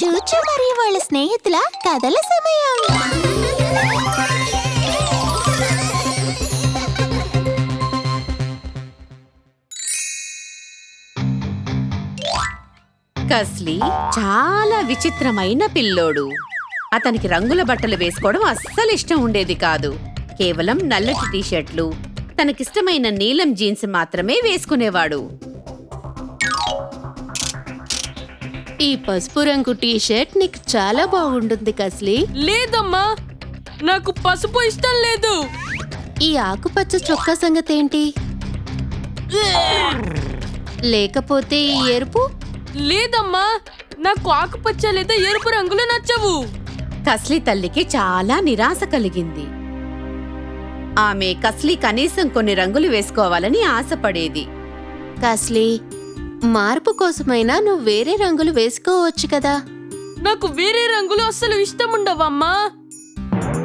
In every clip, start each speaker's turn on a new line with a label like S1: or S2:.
S1: చూచు మరియు వాళ్ళ స్నేహితుల కథల సమయం.
S2: కస్లీ చాలా విచిత్రమైన పిల్లోడు. అతనికి రంగుల బట్టలు వేసుకోవడం అస్సలు ఇష్టం ఉండేది కాదు. కేవలం నల్లటి టీషర్ట్లు, తనకిష్టమైన నీలం జీన్స్ మాత్రమే వేసుకునేవాడు.
S1: ఈ పసుపు రంగు టీషర్ట్ నీకు చాలా బాగుంటుంది కస్లీ.
S3: లేదమ్మా, నాకు పసుపు ఇష్టం లేదు.
S1: ఈ ఆకుపచ్చ చొక్కా సంగతి ఏంటి? లేకపోతే ఈ ఎరుపు?
S3: లేదమ్మా, నాకు ఆకుపచ్చ లేదా ఎరుపు రంగులు నచ్చవు.
S2: కస్లీ తల్లికి చాలా నిరాశ కలిగింది. ఆమె కస్లీ కనీసం కొన్ని రంగులు వేసుకోవాలని ఆశపడేది.
S1: కస్లీ, మార్పు కోసమైనా నువ్వు వేరే రంగులు వేసుకోవచ్చు కదా.
S3: నాకు వేరే రంగులు అస్సలు ఇష్టం ఉండవమ్మా.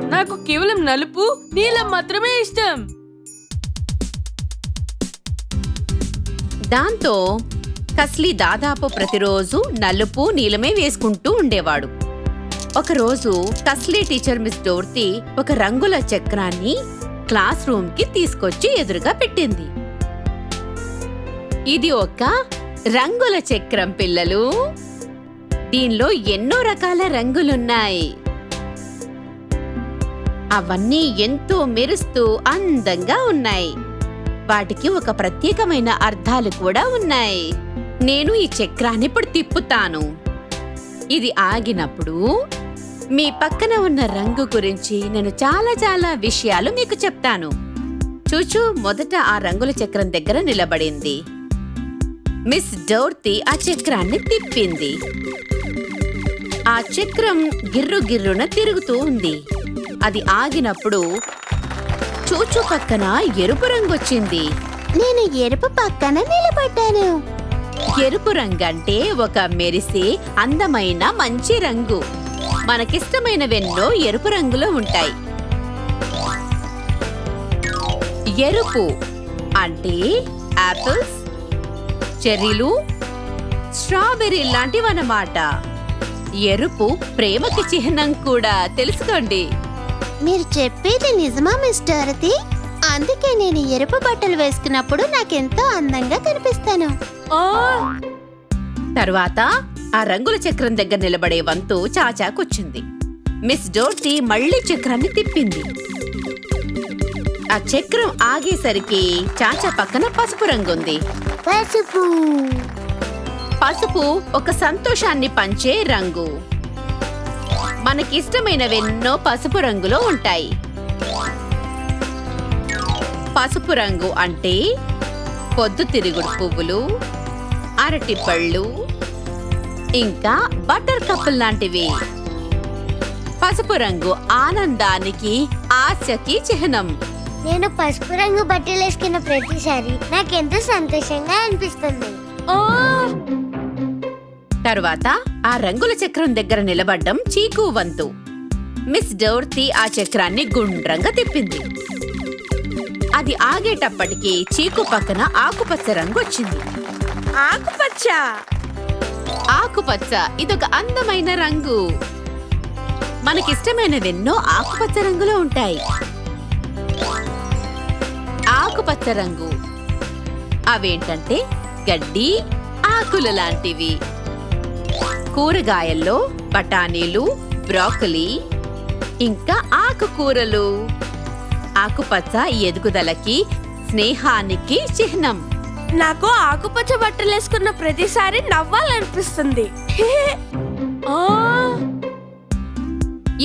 S3: నాకు కేవలం నలుపు, నీలం మాత్రమే ఇష్టం.
S2: దాంతో కస్లీ దాదాపు ప్రతిరోజు నలుపు నీలమే వేసుకుంటూ ఉండేవాడు. ఒకరోజు కస్లీ టీచర్ మిస్ డోర్తీ ఒక రంగుల చక్రాన్ని క్లాస్ రూమ్ కి తీసుకొచ్చి ఎదురుగా పెట్టింది. ఇది ఒక రంగుల చక్రం పిల్లలు. దీనిలో ఎన్నో రకాల రంగులున్నాయి. అవన్నీ ఎంతో మెరుస్తూ అందంగా ఉన్నాయి. వాటికి ఒక ప్రత్యేకమైన అర్థాలు కూడా ఉన్నాయి. నేను ఈ చక్రాన్ని ఇప్పుడు తిప్పుతాను. ఇది ఆగినప్పుడు మీ పక్కన ఉన్న రంగు గురించి నేను చాలా చాలా విషయాలు మీకు చెప్తాను. చూచు మొదట ఆ రంగుల చక్రం దగ్గర నిలబడింది. మిస్ డోర్తీ ఆ చక్రాన్ని తిప్పింది. ఆ చక్రం గిర్రు గిర్రున తిరుగుతూ ఉంది. అది ఆగినప్పుడు చూచు పక్కన ఎరుపు రంగు వచ్చింది.
S1: నేను ఎరుపు పక్కన నిలబడ్డాను.
S2: ఎరుపు రంగంటే ఒక మెరిసే అందమైన మంచి రంగు. మనకిష్టమైనవెన్నో ఎరుపు రంగులో ఉంటాయి. ఎరుపు అంటే యాపిల్స్, చెర్రీలు, స్ట్రాబెర్రీ లాంటివన్నమాట. ఎరుపు ప్రేమకి చిహ్నం కూడా, తెలుసుకోండి.
S1: మీరు చెప్పేది నిజమా మిస్ డోరతీ? అందుకే నేను ఎరుపు బట్టలు వేసుకున్నప్పుడు నాకెంతో అందంగా కనిపిస్తాను.
S2: తర్వాత ఆ రంగుల చక్రం దగ్గర నిలబడే వంతు చాచాకొచ్చింది. మిస్ డోర్తీ మళ్లీ చక్రాన్ని తిప్పింది. ఆ చక్రం ఆగేసరికి చాచా పక్కన పసుపు రంగుంది.
S1: పసుపు
S2: పసుపు ఒక సంతోషాన్ని పంచే రంగు. మనకిష్టమైనవెన్నో పసుపు రంగులో ఉంటాయి. పసుపు రంగు అంటే పొద్దుతిరుగుడు పువ్వులు, అరటి పళ్ళు, ఇంకా బటర్ కప్పులు లాంటివి. పసుపు రంగు ఆనందానికి, ఆశకి చిహ్నం.
S4: నేను పసుపు రంగు బట్టలు వేసుకున్న ప్రతిసారి నాకెంతో సంతోషంగా అనిపిస్తుంది.
S2: తరువాత ఆ రంగుల చక్రం దగ్గర నిలబడ్డం చీకు వంతు. మిస్ డోర్తీ ఆ చక్రాన్ని గుండ్రంగా తిప్పింది. అది ఆగేటప్పటికి చీకు పక్కన ఆకుపచ్చ రంగు వచ్చింది.
S3: ఆకుపచ్చ.
S2: ఆకుపచ్చ ఇదొక అందమైన రంగు. మనకిష్టమైనవెన్నో ఆకుపచ్చ రంగులో ఉంటాయి. ఆకుపచ్చ రంగు అవేంటంటే గడ్డి, ఆకుల లాంటివి. కూరగాయల్లో బఠానీలు, బ్రోకలీ, ఇంకా ఆకుకూరలు. ఆకుపచ్చ ఎదుగుదలకి, స్నేహానికి చిహ్నం.
S3: నాకు ఆకుపచ్చ బట్టలు వేసుకున్న ప్రతిసారి నవ్వాలనిపిస్తుంది.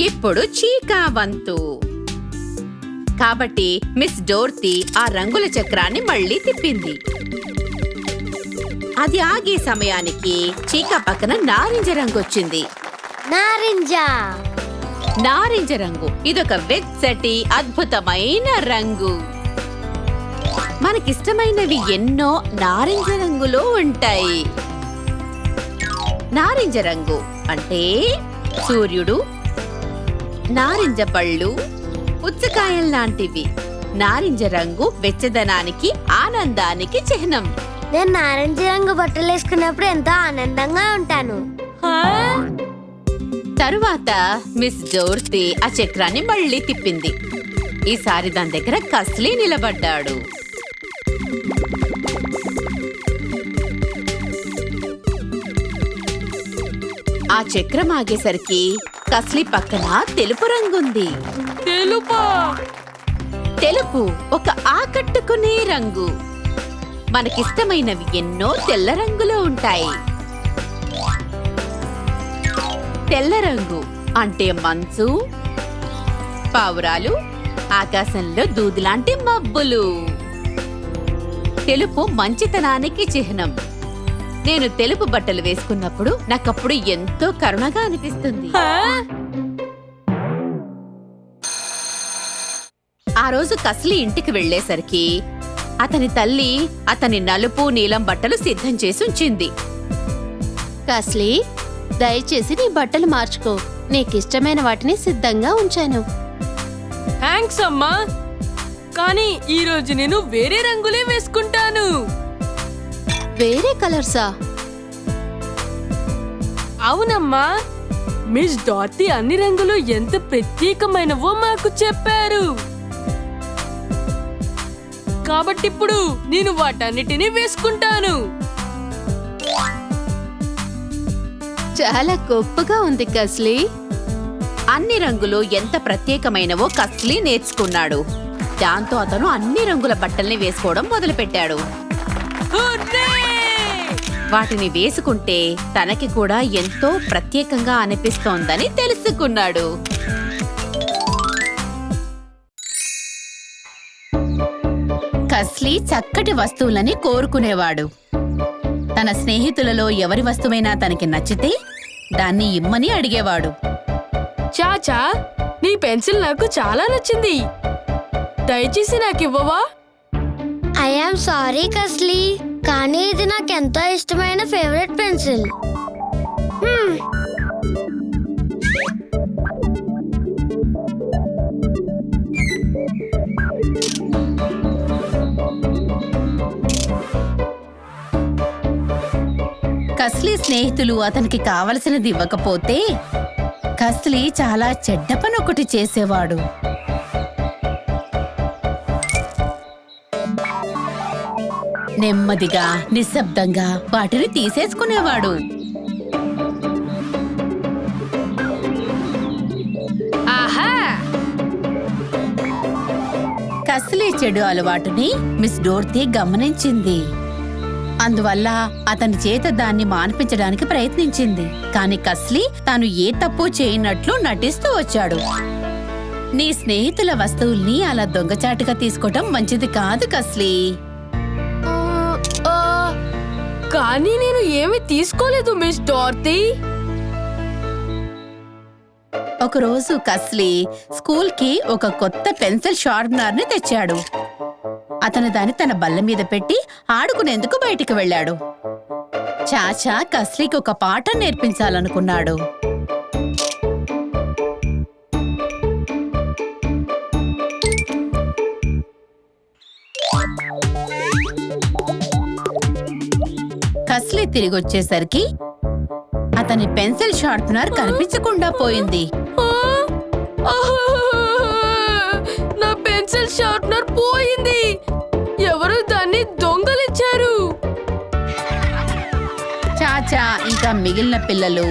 S2: ఇప్పుడు చీకా వంతు. కాబట్టి మిస్ డోర్తీ ఆ రంగుల చక్రాన్ని మళ్లీ తిప్పింది. అది ఆగే సమయానికి చీకా పక్కన నారింజ రంగు వచ్చింది.
S4: నారింజ.
S2: నారింజ రంగు ఇదొక వెచ్చటి అద్భుతమైన రంగు. మనకిష్టమైనవి ఎన్నో నారింజ రంగులో ఉంటాయి. నారింజ రంగు అంటే సూర్యుడు, నారింజ పళ్ళు, పుచ్చకాయల్లాంటివి. నారింజ రంగు వెచ్చదనానికి, ఆనందానికి చిహ్నం.
S4: నేను నారింజ రంగు బట్టలు వేసుకున్నప్పుడు ఎంతో ఆనందంగా ఉంటాను.
S2: తరువాత మిస్ డోర్తీ ఆ చక్రాన్ని మళ్ళీ తిప్పింది. ఈసారి దాని దగ్గర కస్లీ నిలబడ్డాడు. ఆ చక్రం ఆగేసరికి కస్లీ పక్కన తెలుపు రంగుంది.
S3: తెలుపా?
S2: తెలుపు ఒక ఆకట్టుకునే రంగు. మనకిష్టమైనవి ఎన్నో తెల్ల రంగులో ఉంటాయి. తెల్ల రంగు అంటే మంచు, పావురాలు, ఆకాశంలో దూదిలాంటి మబ్బులు. తెలుపు మంచితనానికి చిహ్నం. నేను తెలుపు బట్టలు వేసుకున్నప్పుడు నాకప్పుడు ఎంతో కరుణగా అనిపిస్తుంది. ఆ రోజు కస్లీ ఇంటికి వెళ్లేసరికి అతని తల్లి అతని నలుపు నీలం బట్టలు సిద్ధం చేసి ఉంచింది.
S1: కస్లీ, దయచేసి నీ బట్టలు మార్చుకో. నీకిష్టమైన వాటిని సిద్ధంగా ఉంచాను.
S3: థ్యాంక్స్ అమ్మా, కానీ ఈ రోజు నేను వేరే రంగులే వేసుకుంటాను.
S1: వేరే కలర్సా?
S3: అవునమ్మా, మిస్ డార్తీ అన్ని రంగులు ఎంత ప్రత్యేకమైనవో మాకు చెప్పారు. కాబట్టి ఇప్పుడు నేను వాటన్నిటినీ వేసుకుంటాను.
S1: చాలా గొప్పగా ఉంది కస్లీ.
S2: అన్ని రంగులు ఎంత ప్రత్యేకమైనవో కస్లీ నేర్చుకున్నాడు. దాంతో అతను అన్ని రంగుల బట్టల్ని వేసుకోవడం మొదలుపెట్టాడు.
S3: హుర్రే!
S2: వాటిని వేసుకుంటే తనకి కూడా ఎంతో ప్రత్యేకంగా అనిపిస్తోందని తెలుసుకున్నాడు. కస్లీ చక్కటి వస్తువులని కోరుకునేవాడు. తన స్నేహితులలో ఎవరి వస్తువైనా తనకి నచ్చితే దాన్ని ఇమ్మని అడిగేవాడు.
S3: చాచా, నీ పెన్సిల్ నాకు చాలా నచ్చింది. దయచేసి నాకు ఇవ్వవా?
S4: ఐఎమ్ సారీ కస్లీ, కానీ ఇది నాకు ఎంతో ఇష్టమైన ఫేవరెట్ పెన్సిల్.
S2: కస్లీ స్నేహితులు అతనికి కావలసినది ఇవ్వకపోతే కస్లీ చాలా చెడ్డ పని ఒకటి చేసేవాడు. నెమ్మదిగా నిశ్శబ్దంగా వాటిని తీసేసుకునేవాడు.
S3: ఆహా!
S2: కస్లీ చెడు అలవాటుని మిస్ డోర్తీ గమనించింది. అందువల్ల అతని చేత దాన్ని మాన్పించడానికి ప్రయత్నించింది. కాని కస్లీ తాను ఏ తప్పు చేయనట్లు నటిస్తూ వచ్చాడు. నీ స్నేహితుల వస్తువుల్ని అలా దొంగచాటుగా తీసుకోవటం మంచిది కాదు కస్లీ.
S3: కానీ నేను ఏమీ తీసుకోలేదు మిస్ డార్తీ.
S2: ఒకరోజు కస్లీ స్కూల్కి ఒక కొత్త పెన్సిల్ షార్ప్నర్ ని తెచ్చాడు. అతను దాన్ని తన బల్ల మీద పెట్టి ఆడుకునేందుకు బయటికి వెళ్ళాడు. చాచా కస్లీకి ఒక పాఠం నేర్పించాలనుకున్నాడు. కస్లీ తిరిగొచ్చేసరికి అతని పెన్సిల్ షార్ప్నర్ కనిపించకుండా పోయింది.
S3: నా పెన్సిల్ షార్ప్నర్ పోయింది. ఎవరు దాన్ని దొంగలించారు?
S2: చాచా ఇంకా మిగిలిన పిల్లలు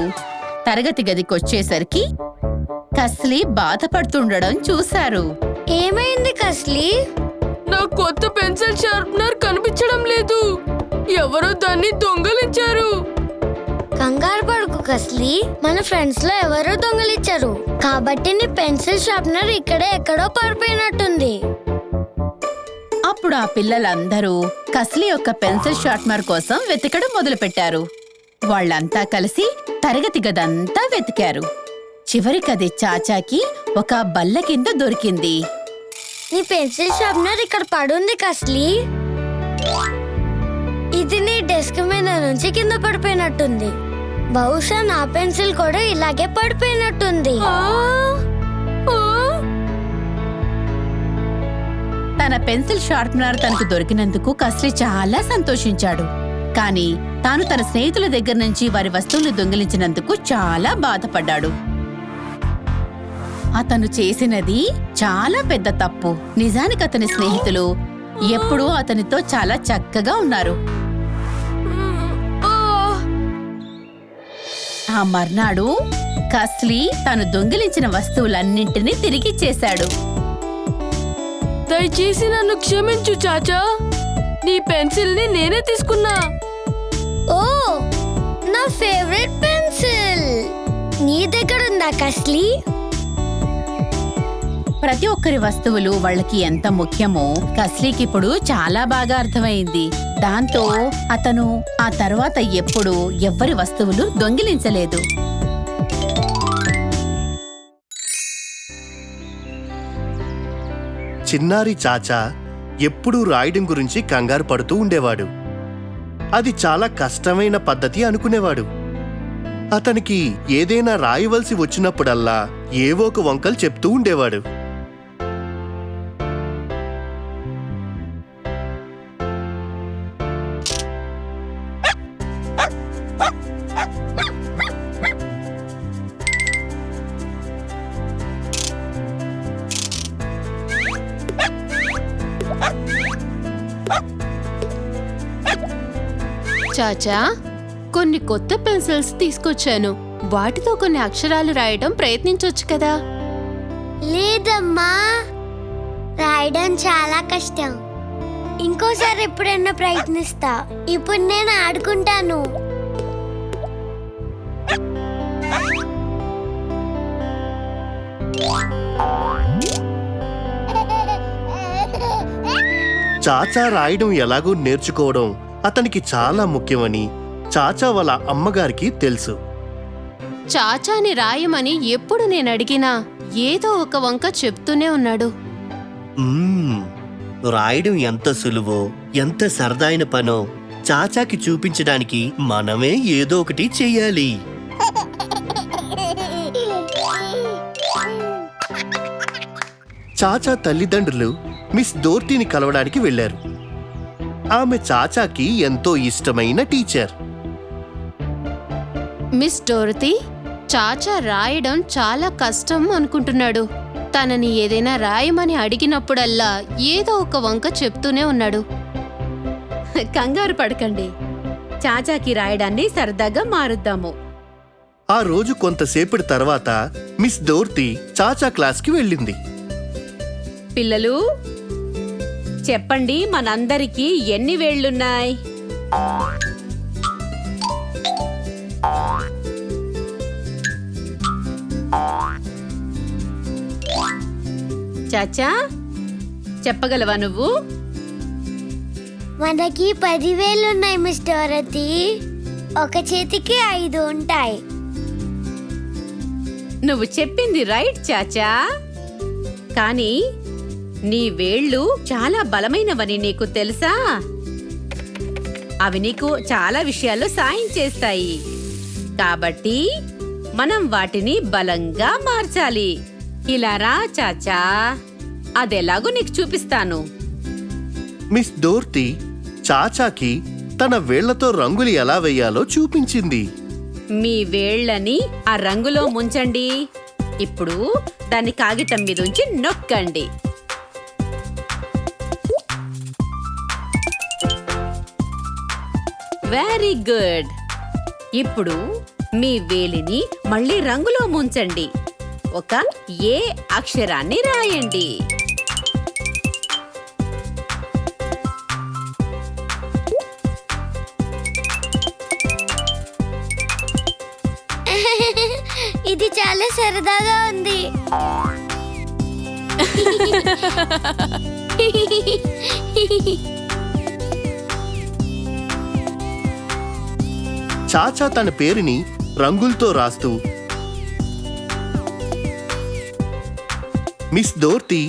S2: తరగతి గదికొచ్చేసరికి కస్లీ బాధపడుతుండడం చూశారు.
S4: ఏమైంది కస్లీ?
S3: నా కొత్త పెన్సిల్ షార్ప్నర్ కనిపించడం లేదు. ఎవరో దాన్ని దొంగలించారు.
S4: కంగారు పడుకు కస్లీ, మన ఫ్రెండ్స్ లో ఎవరో దొంగలిచ్చారు. కాబట్టి నీ పెన్సిల్ షార్ప్నర్ ఇక్కడే ఎక్కడో పడిపోయినట్టుంది.
S2: అప్పుడు ఆ పిల్లలందరూ కస్లీ యొక్క పెన్సిల్ షార్ప్నర్ కోసం వెతకడం మొదలుపెట్టారు. వాళ్ళంతా కలిసి తరగతి గదంతా వెతికారు. చివరికది చాచాకి ఒక బల్ల కింద దొరికింది.
S4: నీ పెన్సిల్ షార్ప్నర్ ఇక్కడ పడుంది కస్లీ. ఇది నీ డెస్క్ మీద నుంచి కింద పడిపోయినట్టుంది. బహుశా నా పెన్సిల్ కూడా ఇలాగే పడిపోయినట్టుంది.
S2: తన పెన్సిల్ షార్ప్నర్ తనకు దొరికినందుకు కస్లీ చాలా సంతోషించాడు. కానీ తాను తన స్నేహితుల దగ్గర నుంచి వారి వస్తువులు దొంగిలించినందుకు చాలా బాధపడ్డాడు. అతను చేసినది చాలా పెద్ద తప్పు. నిజానికి అతని స్నేహితులు ఎప్పుడూ అతనితో చాలా చక్కగా ఉన్నారు. ఆ మర్నాడు కస్లీ తను దొంగిలించిన వస్తువులన్నింటినీ తిరిగిచ్చేశాడు.
S3: దయచేసి నన్ను క్షమించు చాచా. నీ పెన్సిల్ ని నేనే తీసుకున్నా.
S4: ఓ, నా ఫేవరెట్ పెన్సిల్ నీ దగ్గర ఉందా కస్లీ?
S2: ప్రతి ఒక్కరి వస్తువులు వాళ్ళకి ఎంత ముఖ్యమో కస్లీకి ఇప్పుడు చాలా బాగా అర్థమైంది. దాంతో అతను ఆ తర్వాత ఎప్పుడూ ఎవ్వరి వస్తువులు దొంగిలించలేదు.
S5: చిన్నారి చాచా ఎప్పుడూ రాయడం గురించి కంగారు పడుతూ ఉండేవాడు. అది చాలా కష్టమైన పద్ధతి అనుకునేవాడు. అతనికి ఏదైనా రాయవలసి వచ్చినప్పుడల్లా ఏవో ఒక వంకలు చెప్తూ ఉండేవాడు.
S1: చాచా, కొన్ని కొత్త పెన్సిల్స్ తీసుకొచ్చాను. వాటితో కొన్ని అక్షరాలు రాయడం ప్రయత్నించొచ్చు కదా.
S4: లేదమ్మా, రాయడం చాలా కష్టం. ఇంకోసారి ఎప్పుడైనా ప్రయత్నిస్తా. ఇప్పుడు నేను ఆడుకుంటాను.
S5: చాచా రాయడం ఎలాగో నేర్చుకోవడం అతనికి చాలా ముఖ్యమని చాచా వాళ్ళ అమ్మగారికి తెలుసు.
S1: చాచాని రాయమని ఎప్పుడు నేను అడిగినా ఏదో ఒక వంక చెప్తూనే ఉన్నాడు.
S5: రాయడం ఎంత సులువో, ఎంత సరదాయిన పనో చాచాకి చూపించడానికి మనమే ఏదో ఒకటి చెయ్యాలి. చాచా తల్లిదండ్రులు మిస్ డోర్టీని కలవడానికి వెళ్లారు. ఆమె చాచాకి ఎంతో ఇష్టమైన టీచర్.
S1: మిస్ డోరతీ, చాచా రాయడం చాలా కష్టం అనుకుంటున్నాడు. తనని ఏదైనా రాయమని అడిగినప్పుడల్లా ఏదో ఒక వంక చెప్తూనే ఉన్నాడు.
S2: కంగారు పడకండి, చాచాకి రాయడాన్ని సరదాగా మారుద్దాము.
S5: ఆ రోజు కొంతసేపటి తర్వాత మిస్ డోర్టీ చాచా క్లాస్కి వెళ్ళింది.
S2: పిల్లలు, చెప్పండి, మనందరికీ ఎన్ని వేళ్లున్నాయి? చాచా, చెప్పగలవా నువ్వు?
S4: మనకి 10,000 ఉన్నాయి మిస్ డోరతీ. ఒక చేతికి 5 ఉంటాయి.
S2: నువ్వు చెప్పింది రైట్ చాచా, కానీ నీ వేళ్ళు చాలా బలమైనవని నీకు తెలుసా? అవి నీకు చాలా విషయాల్లో సాయం చేస్తాయి. కాబట్టి మనం వాటిని బలంగా మార్చాలి. ఇలా రా చాచా, అదెలాగో నీకు చూపిస్తాను.
S5: మిస్ డోర్టీ చాచాకి తన వేళ్లతో రంగులు ఎలా వేయాలో చూపించింది.
S2: మీ వేళ్ళని ఆ రంగులో ముంచండి. ఇప్పుడు దాన్ని కాగితం మీద ఉంచి నొక్కండి. Very good. ఇప్పుడు మీ వేలిని మళ్ళీ రంగులో ముంచండి. ఒక ఏ అక్షరాన్ని రాయండి.
S4: ఇది చాలా సరదాగా ఉంది.
S5: చాచా తన పేరుని రంగులతో రాస్తూ మిస్ డోర్టీ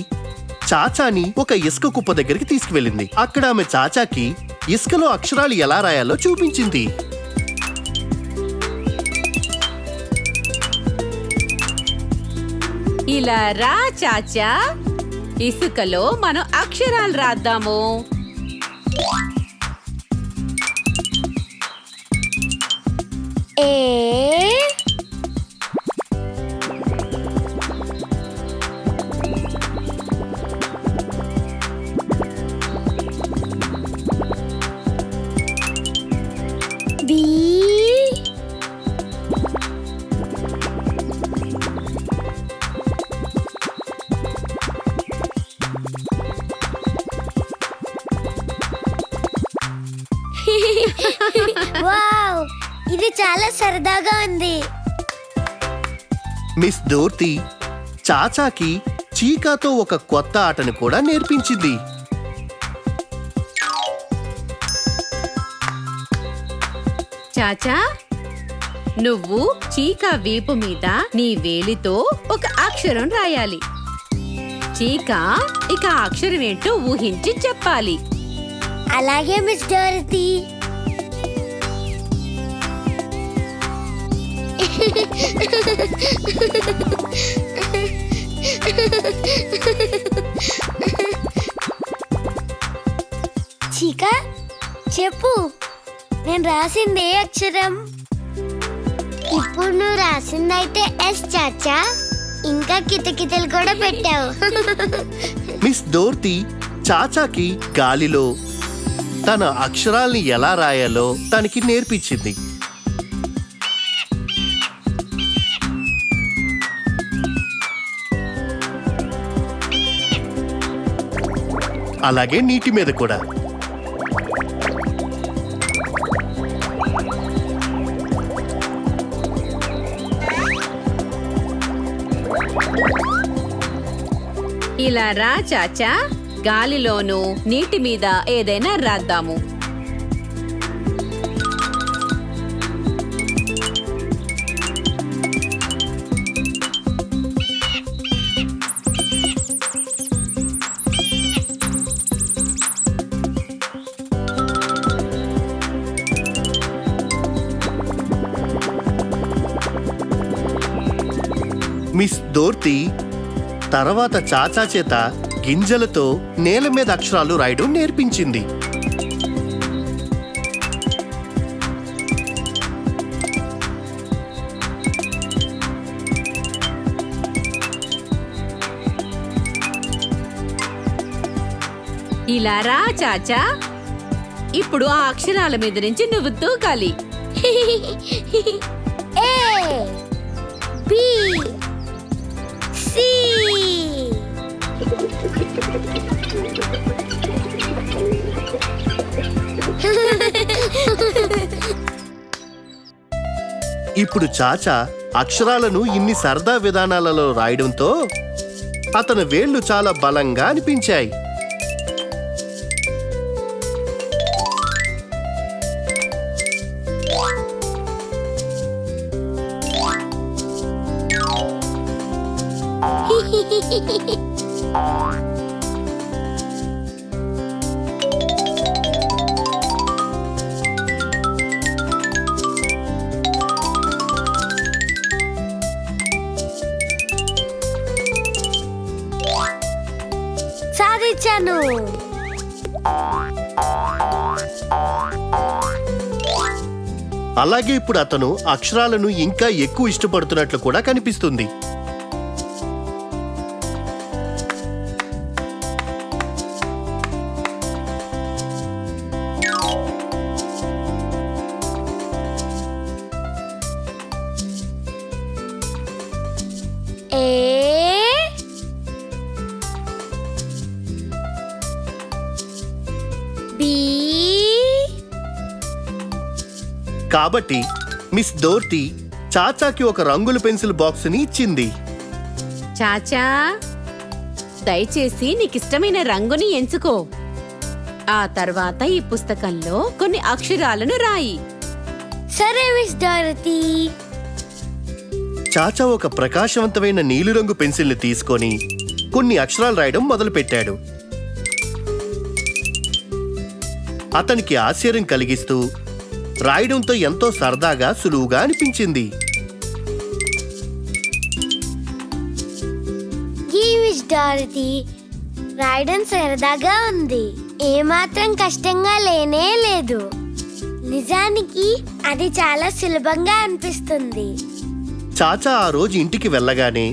S5: చాచాని ఒక ఇసుక కుప్ప దగ్గరికి తీసుకువెళ్ళింది. అక్కడ ఆమె చాచాకి ఇసుకలో అక్షరాలు ఎలా రాయాలో చూపించింది.
S2: ఇలా రా చాచా, ఇసుకలో మనం అక్షరాలు రాద్దాము.
S4: ఏ చాలా సరదాగా ఉంది.
S5: మిస్ డోర్తీ చాచాకి చీకాతో ఒక కొత్త ఆటను కూడా నేర్పించింది.
S2: చాచా, నువ్వు చీకా వీపు మీద నీ వేలితో ఒక అక్షరం రాయాలి. చీకా ఇక ఆ అక్షరం ఏంటో ఊహించి చెప్పాలి.
S4: అలాగే మిస్ డోరతీ. చీకా, చెప్పు, నేను రాసింది ఏ అక్షరం? ఇప్పుడు నువ్వు రాసిందైతే ఎస్ చాచా. ఇంకా కితకితలు కూడా పెట్టావు.
S5: మిస్ డోర్తీ చాచాకి గాలిలో తన అక్షరాల్ని ఎలా రాయాలో తనకి నేర్పించింది. అలాగే నీటి మీద కూడా.
S2: ఇలా రా చాచా, గాలిలోనూ నీటి మీద ఏదైనా రాద్దాము.
S5: మిస్ డోర్తీ తర్వాత చాచా చేత గింజలతో నేల మీద అక్షరాలు రాయడం నేర్పించింది.
S2: ఇలా రా చాచా, ఇప్పుడు ఆ అక్షరాల మీద నుంచి నువ్వు దూకాలి.
S4: ఏ, బి, సి.
S5: ఇప్పుడు చాచా అక్షరాలను ఇన్ని సరదా విధానాలలో రాయడంతో అతని వేళ్లు చాలా బలంగా అనిపించాయి.
S4: సాధించాను.
S5: అలాగే ఇప్పుడు అతను అక్షరాలను ఇంకా ఎక్కువ ఇష్టపడుతున్నట్లు కూడా కనిపిస్తుంది. కాబట్టి మిస్ డోర్తీ చాచాకి ఒక రంగుల పెన్సిల్ బాక్స్ ని ఇచ్చింది.
S2: చాచా, దయచేసి నీకిష్టమైన రంగుని ఎంచుకో. ఆ తర్వాత ఈ పుస్తకంలో కొన్ని అక్షరాలను రాయి.
S4: సరే మిస్ డోరతీ.
S5: చాచా ఒక ప్రకాశవంతమైన నీలిరంగు పెన్సిల్ని తీసుకొని కొన్ని అక్షరాలు రాయడం మొదలుపెట్టాడు. అతనికి ఆశ్చర్యం కలిగిస్తూ రాయడంతో ఎంతో సరదాగా సులువుగా అనిపించింది.
S4: ఈ మిస్ డోరతీ, రాయడం సరదాగా ఉంది, ఏమాత్రం కష్టంగా లేనే లేదు. నిజానికి అది చాలా సులభంగా అనిపిస్తుంది.
S5: చాచా ఆ రోజు ఇంటికి వెళ్ళగానే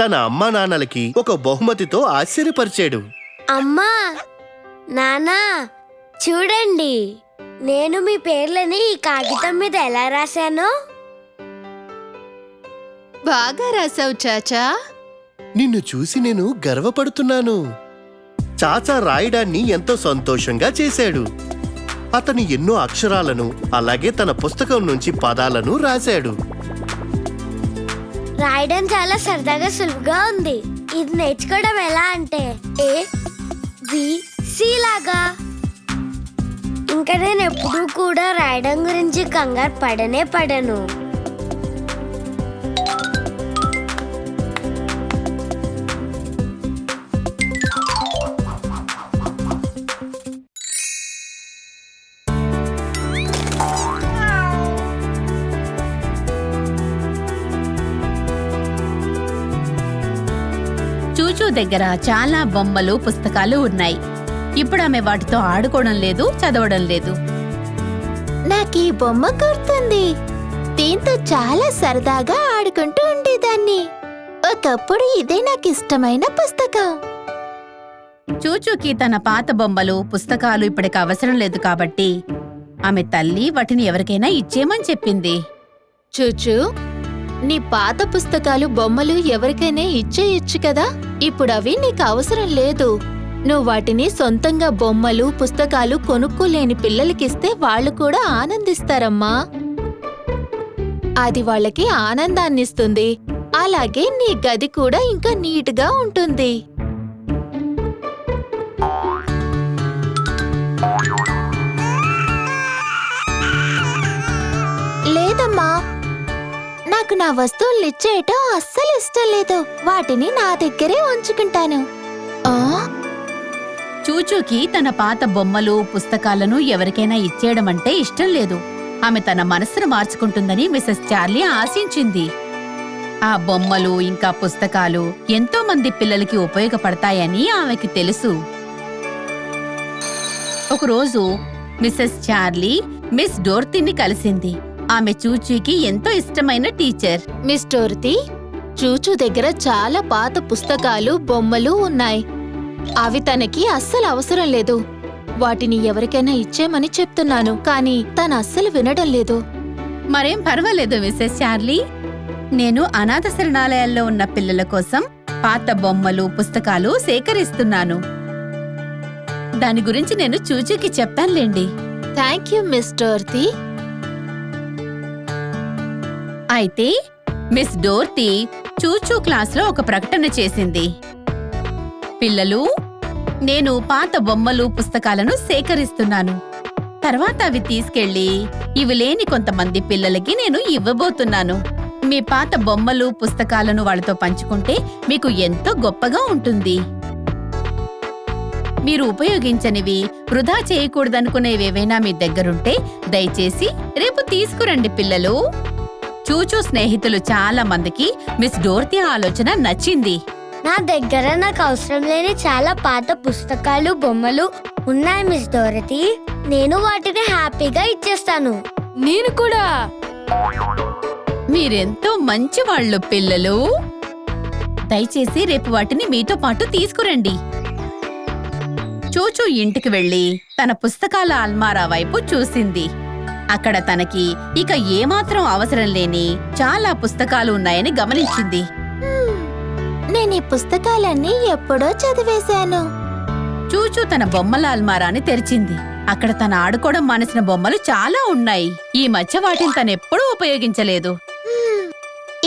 S5: తన అమ్మా నాన్నలకి ఒక బహుమతితో ఆశ్చర్యపరిచాడు.
S4: అమ్మా, నాన్నా, చూడండి, నేను మీ పేర్లని ఈ కాగితం మీద ఎలా రాశానో.
S1: బాగా రాసావు చాచా.
S5: నిన్ను చూసి నేను గర్వపడుతున్నాను. చాచా రాయడాన్ని ఎంతో సంతోషంగా చేశాడు. అతను ఎన్నో అక్షరాలను అలాగే తన పుస్తకం నుంచి పదాలను రాశాడు.
S4: రాయడం చాలా సరదాగా సులువుగా ఉంది. ఇది నేర్చుకోవడం ఎలా అంటే ABC లాగా. ఇంకా నేను ఎప్పుడూ కూడా రాయడం గురించి కంగారు పడను.
S2: చూచూ దగ్గర చాలా బొమ్మలు పుస్తకాలు ఉన్నాయి. ఇప్పుడు ఆమె వాటితో ఆడుకోవడం లేదు, చదవడం లేదు.
S1: నాకీ బొమ్మ గుర్తుంది. దీంతో చాలా సరదాగా ఆడుకుంటూ ఉండేదాన్ని. ఒకప్పుడు ఇదే నాకు ఇష్టమైన పుస్తకం.
S2: చూచూకి తన పాత బొమ్మలు పుస్తకాలు ఇప్పటికి అవసరం లేదు కాబట్టి ఆమె తల్లి వాటిని ఎవరికైనా ఇచ్చేయమని చెప్పింది.
S1: చూచూ, నీ పాత పుస్తకాలు బొమ్మలు ఎవరికైనా ఇచ్చేయచ్చు కదా. ఇప్పుడు అవి నీకు అవసరం లేదు. నువ్వు వాటిని సొంతంగా బొమ్మలు పుస్తకాలు కొనుక్కోలేని పిల్లలకిస్తే వాళ్ళు కూడా ఆనందిస్తారమ్మా. అది వాళ్ళకి ఆనందాన్నిస్తుంది. అలాగే నీ గది కూడా ఇంకా నీట్గా ఉంటుంది. లేదమ్మా, నాకు నా వస్తువులు ఇచ్చేయటం అస్సలు ఇష్టం లేదు. వాటిని నా దగ్గరే ఉంచుకుంటాను.
S2: చూచూకి తన పాత బొమ్మలు పుస్తకాలను ఎవరికైనా ఇచ్చేయడం అంటే ఇష్టం లేదు. ఆమె తన మనసును మార్చుకుంటుందని మిసెస్ చార్లీ ఆశించింది. ఆ బొమ్మలు ఇంకా పుస్తకాలు ఎంతో మంది పిల్లలకి ఉపయోగపడతాయని ఆమెకి తెలుసు. ఒకరోజు మిసెస్ చార్లీ మిస్ డోర్తీని కలిసింది. ఆమె చూచూకి ఎంతో ఇష్టమైన టీచర్.
S1: మిస్ డోర్తీ, చూచూ దగ్గర చాలా పాత పుస్తకాలు బొమ్మలు ఉన్నాయి. అవి తనకి అస్సలు అవసరం లేదు. వాటిని ఎవరికైనా ఇచ్చేమని చెప్తున్నాను, కానీ తను అస్సలు వినడం లేదు.
S2: మరేం పర్వాలేదు మిసెస్ చార్లీ. నేను అనాథ శరణాలయాల్లో ఉన్న పిల్లల కోసం పాత బొమ్మలు పుస్తకాలు సేకరిస్తున్నాను. దాని గురించి నేను చూచూకి చెప్తానులేండి.
S1: Thank you miss Dorothy.
S2: అయితే మిస్ డోర్తీ చూచూ క్లాస్లో ఒక ప్రకటన చేసింది. పిల్లలు, నేను పాత బొమ్మలు పుస్తకాలను సేకరిస్తున్నాను. తర్వాత అవి తీసుకెళ్లి ఇవి లేని కొంతమంది పిల్లలకి నేను ఇవ్వబోతున్నాను. మీ పాత బొమ్మలు పుస్తకాలను వాళ్ళతో పంచుకుంటే మీకు ఎంతో గొప్పగా ఉంటుంది. మీరు ఉపయోగించనివి, వృధా చేయకూడదనుకునేవేవైనా మీ దగ్గరుంటే దయచేసి రేపు తీసుకురండి పిల్లలు. చూచూ స్నేహితులు చాలా మందికి మిస్ డోర్తీ ఆలోచన నచ్చింది.
S4: నా దగ్గర నాకు అవసరం లేని చాలా పాత పుస్తకాలు బొమ్మలు ఉన్నాయి మిస్ డోరతీ. నేను వాటిని హ్యాపీగా ఇచ్చేస్తాను.
S3: నేను కూడా.
S2: మీరెంతో మంచి వాళ్ళు పిల్లలు. దయచేసి రేపు వాటిని మీతో పాటు తీసుకురండి. చూచూ ఇంటికి వెళ్లి తన పుస్తకాల అల్మారా వైపు చూసింది. అక్కడ తనకి ఇక ఏమాత్రం అవసరం లేని చాలా పుస్తకాలు ఉన్నాయని గమనించింది.
S1: నేను ఈ పుస్తకాలన్నీ ఎప్పుడో చదివేశాను.
S2: చూచూ తన బొమ్మల అల్మారాని తెరిచింది. అక్కడ తన ఆడుకోవడం మానేసిన బొమ్మలు చాలా ఉన్నాయి. ఈ మధ్య వాటిని తనెప్పుడూ ఉపయోగించలేదు.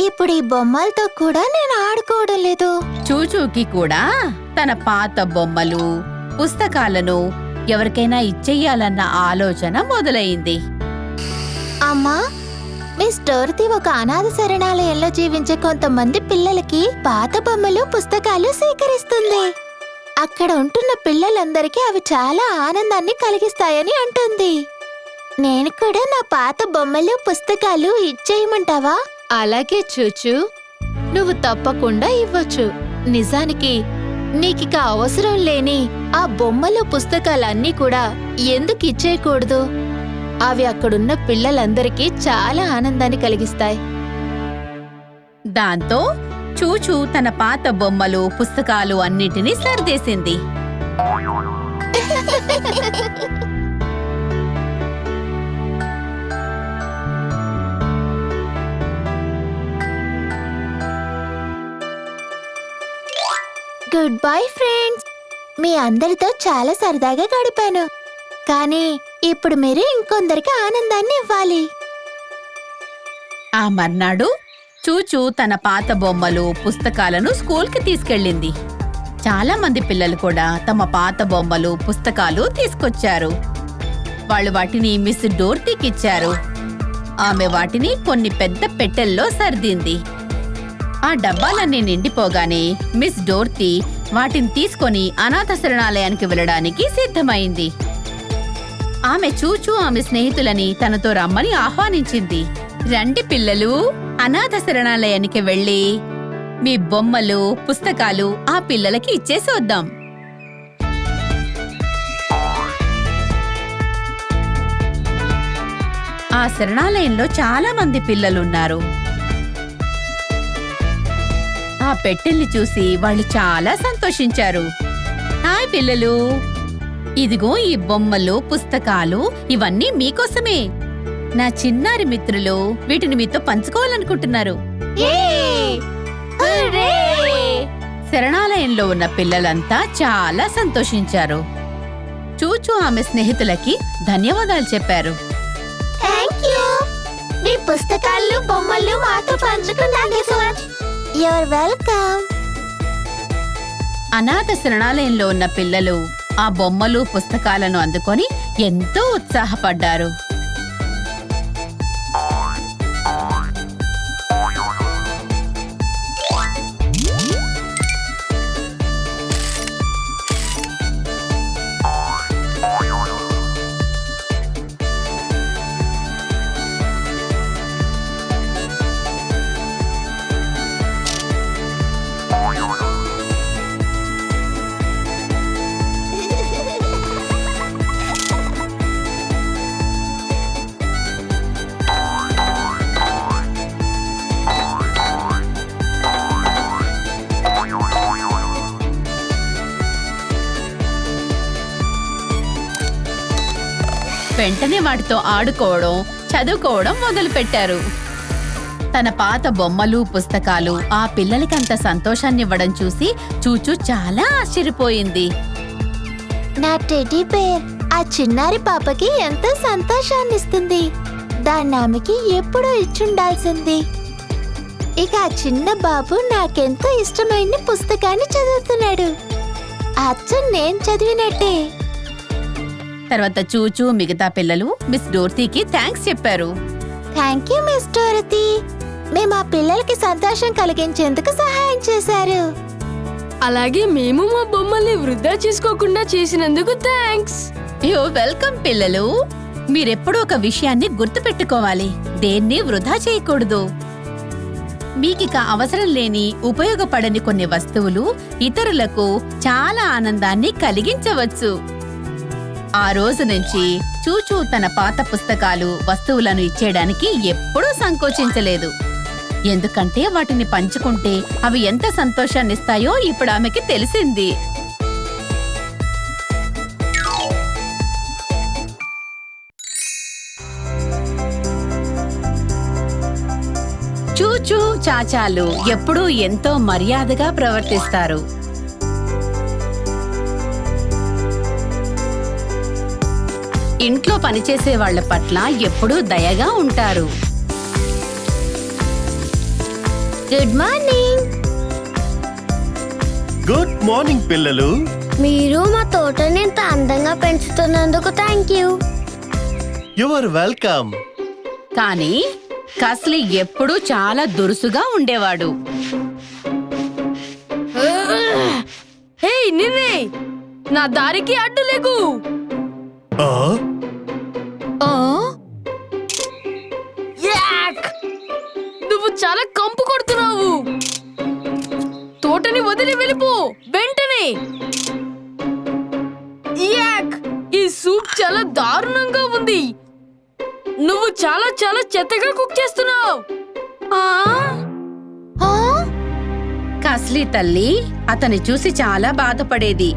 S1: ఇప్పుడు ఈ బొమ్మలతో కూడా నేను ఆడుకోవడం లేదు.
S2: చూచూకి కూడా తన పాత బొమ్మలు పుస్తకాలను ఎవరికైనా ఇచ్చెయ్యాలన్న ఆలోచన మొదలైంది.
S1: అమ్మా, మిస్ డోర్తీ ఒక అనాథ శరణాలయంలో జీవించే కొంతమంది పిల్లలకి పాత బొమ్మలు పుస్తకాలు సేకరిస్తుంది. అక్కడ ఉంటున్న పిల్లలందరికీ అవి చాలా ఆనందాన్ని కలిగిస్తాయని అంటుంది. నేను కూడా నా పాత బొమ్మలు పుస్తకాలు ఇచ్చేయమంటావా? అలాగే చూచూ, నువ్వు తప్పకుండా ఇవ్వచ్చు. నిజానికి నీకిక అవసరం లేని ఆ బొమ్మలు పుస్తకాలన్నీ కూడా ఎందుకు ఇచ్చేయకూడదు? అవి అక్కడున్న పిల్లలందరికీ చాలా ఆనందాన్ని కలిగిస్తాయి.
S2: దాంతో చూచూ తన పాత బొమ్మలు పుస్తకాలు అన్నిటినీ సర్దేసింది.
S1: Goodbye friends. మీ అందరితో చాలా సరదాగా గడిపాను. కానీ ఇప్పుడు మీరు ఇంకొందరికి ఆనందాన్ని ఇవ్వాలి.
S2: ఆ మర్నాడు చూచూ తన పాత బొమ్మలు పుస్తకాలను స్కూల్కి తీసుకెళ్ళింది. చాలా మంది పిల్లలు కూడా తమ పాత బొమ్మలు పుస్తకాలు తీసుకొచ్చారు. వాళ్ళు వాటిని మిస్ డోర్తీకిచ్చారు. ఆమె వాటిని కొన్ని పెద్ద పెట్టెల్లో సర్దింది. ఆ డబ్బాలన్నీ నిండిపోగానే మిస్ డోర్తీ వాటిని తీసుకొని అనాథ శరణాలయానికి వెళ్ళడానికి సిద్ధమైంది. ఆమె చూచూ ఆమె స్నేహితులని తనతో రమ్మని ఆహ్వానించింది. రండి పిల్లలు, అనాథ శరణాలయానికి వెళ్ళి మీ బొమ్మలు పుస్తకాలు ఆ పిల్లలకి ఇచ్చేసి వద్దాం. ఆ శరణాలయంలో చాలా మంది పిల్లలున్నారు. ఆ పెట్టెల్ని చూసి వాళ్ళు చాలా సంతోషించారు. హాయ్ పిల్లలు, ఇదిగో ఈ బొమ్మలు పుస్తకాలు ఇవన్నీ మీకోసమే. నా చిన్నారి మిత్రులు వీటిని మీతో పంచుకోవాలనుకుంటున్నారు. శరణాలయంలో ఉన్న పిల్లలంతా చాలా సంతోషించారు. చూచూ ఆమె స్నేహితులకి ధన్యవాదాలు చెప్పారు.
S1: మీ పుస్తకాలు బొమ్మలు మాతో పంచుకున్నందుకు యూర్ వెల్కమ్.
S2: అనాథ శరణాలయంలో ఉన్న పిల్లలు ఆ బొమ్మలు పుస్తకాలను అందుకొని ఎంతో ఉత్సాహపడ్డారు. వెంటనే వాటితో ఆడుకోవడం, చదువుకోవడం మొదలుపెట్టారు. తన పాత బొమ్మలు పుస్తకాలు ఆ పిల్లలకంత సంతోషాన్నివ్వడం చూసి చూచూ చాలా ఆశ్చర్యపోయింది.
S1: నా టెడ్డీ బేర్ ఆ చిన్నారి పాపకి ఎంతో సంతోషాన్నిస్తుంది. దాన్ని ఆమెకి ఎప్పుడూ ఇచ్చుండాల్సింది. ఇక ఆ చిన్న బాబు నాకెంతో ఇష్టమైన పుస్తకాన్ని చదువుతున్నాడు. అచ్చం నేను చదివినట్టే.
S2: తర్వాత చూచూ మిగతా పిల్లలు మిస్ డోర్తీకి థ్యాంక్స్ చెప్పారు.
S1: Thank you miss Dorothy. మేము ఆ పిల్లలకి సంతోషం కలిగించేందుకు సహాయం చేశారు.
S3: అలాగే మేము మా బొమ్మల్ని వృధా చేసుకోకుండా చేసినందుకు థ్యాంక్స్.
S2: యో వెల్కమ్ పిల్లలు. మీరెప్పుడూ ఒక విషయాన్ని గుర్తుపెట్టుకోవాలి, దేన్ని వృధా చేయకూడదు. మీకిక అవసరం లేని ఉపయోగపడని కొన్ని వస్తువులు ఇతరులకు చాలా ఆనందాన్ని కలిగించవచ్చు. ఆ రోజు నుంచి చూచూ తన పాత పుస్తకాలు వస్తువులను ఇచ్చేయడానికి ఎప్పుడూ సంకోచించలేదు. ఎందుకంటే వాటిని పంచుకుంటే అవి ఎంత సంతోషాన్నిస్తాయో ఇప్పుడు ఆమెకి తెలిసింది. చూచూ చాచాలు ఎప్పుడూ ఎంతో మర్యాదగా ప్రవర్తిస్తారు. ఇంట్లో పనిచేసే వాళ్ల పట్ల ఎప్పుడూ దయగా ఉంటారు.
S1: Good morning.
S5: గుడ్ మార్నింగ్ పిల్లలు.
S4: మీరు మా తోటని ఇంత అందంగా పెంచుతున్నందుకు థ్యాంక్ యూ.
S5: Your welcome.
S2: కానీ కస్లీ ఎప్పుడూ చాలా దురుసుగా ఉండేవాడు.
S3: హే నిన్నే, నా దారికి అడ్డు లేకు. యాక్! నువ్వు చాలా కంపు కొడుతున్నావు. తోటని వదిలి వెళ్ళిపో వెంటనే. యాక్! ఈ సూప్ చాలా దారుణంగా ఉంది. నువ్వు చాలా చాలా చెత్తగా కుక్ చేస్తున్నావు.
S2: కస్లీ తల్లి అతని చూసి చాలా బాధపడేది.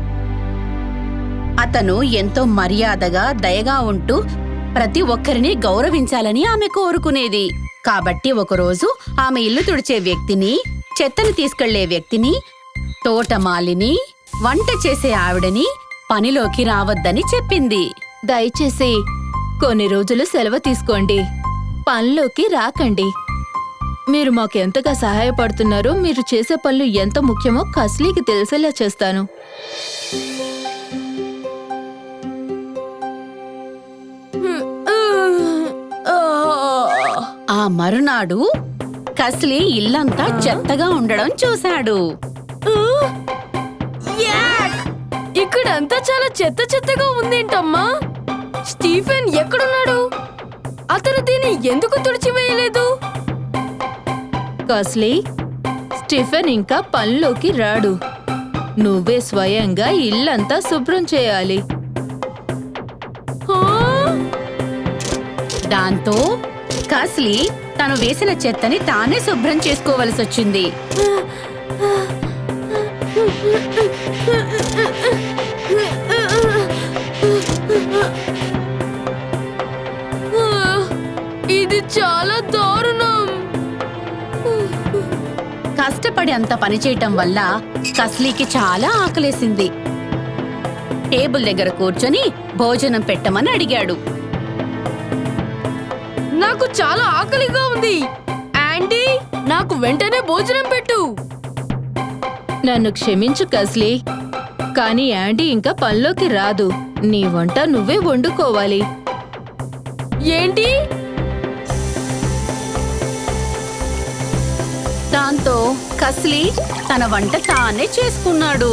S2: అతను ఎంతో మర్యాదగా దయగా ఉంటూ ప్రతి ఒక్కరిని గౌరవించాలని ఆమె కోరుకునేది. కాబట్టి ఒకరోజు ఆమె ఇల్లు తుడిచే వ్యక్తిని, చెత్తను తీసుకెళ్లే వ్యక్తిని, తోటమాలిని, వంట చేసే ఆవిడని పనిలోకి రావద్దని చెప్పింది.
S1: దయచేసి కొన్ని రోజులు సెలవు తీసుకోండి, పనిలోకి రాకండి. మీరు మాకెంతగా సహాయపడుతున్నారో, మీరు చేసే పనులు ఎంత ముఖ్యమో కస్లీకి తెలిసేలా చేస్తాను.
S2: ఆ మరునాడు కస్లీ ఇల్లంతా చెత్తగా ఉండడం చూశాడు.
S3: యాక్! ఇక్కడంతా చాలా చెత్త చెత్తగా ఉందేంటమ్మా? స్టీఫెన్ ఎక్కడున్నాడు? అతను దీన్ని ఎందుకు తుడిచివేయలేదు?
S1: కస్లీ, స్టీఫెన్ ఇంకా పనిలోకి రాడు. నువ్వే స్వయంగా ఇల్లంతా శుభ్రం చేయాలి.
S3: హా?
S2: దాంతో కస్లీ తను వేసిన చెత్తని తానే శుభ్రం చేసుకోవలసొచ్చింది.
S3: ఇది చాలా దారుణం.
S2: కష్టపడి అంత పనిచేయటం వల్ల కస్లీకి చాలా ఆకలేసింది. టేబుల్ దగ్గర కూర్చొని భోజనం పెట్టమని అడిగాడు.
S3: నాకు చాలా ఆకలిగా ఉంది. ఆంటీ, నాకు వెంటనే భోజనం పెట్టు.
S1: నన్ను క్షమించు కస్లీ, కానీ యాండీ ఇంకా పనిలోకి రాదు. నీ వంట నువ్వే వండుకోవాలి.
S3: ఏంటి?
S2: దాంతో కస్లీ తన వంట తానే చేసుకున్నాడు.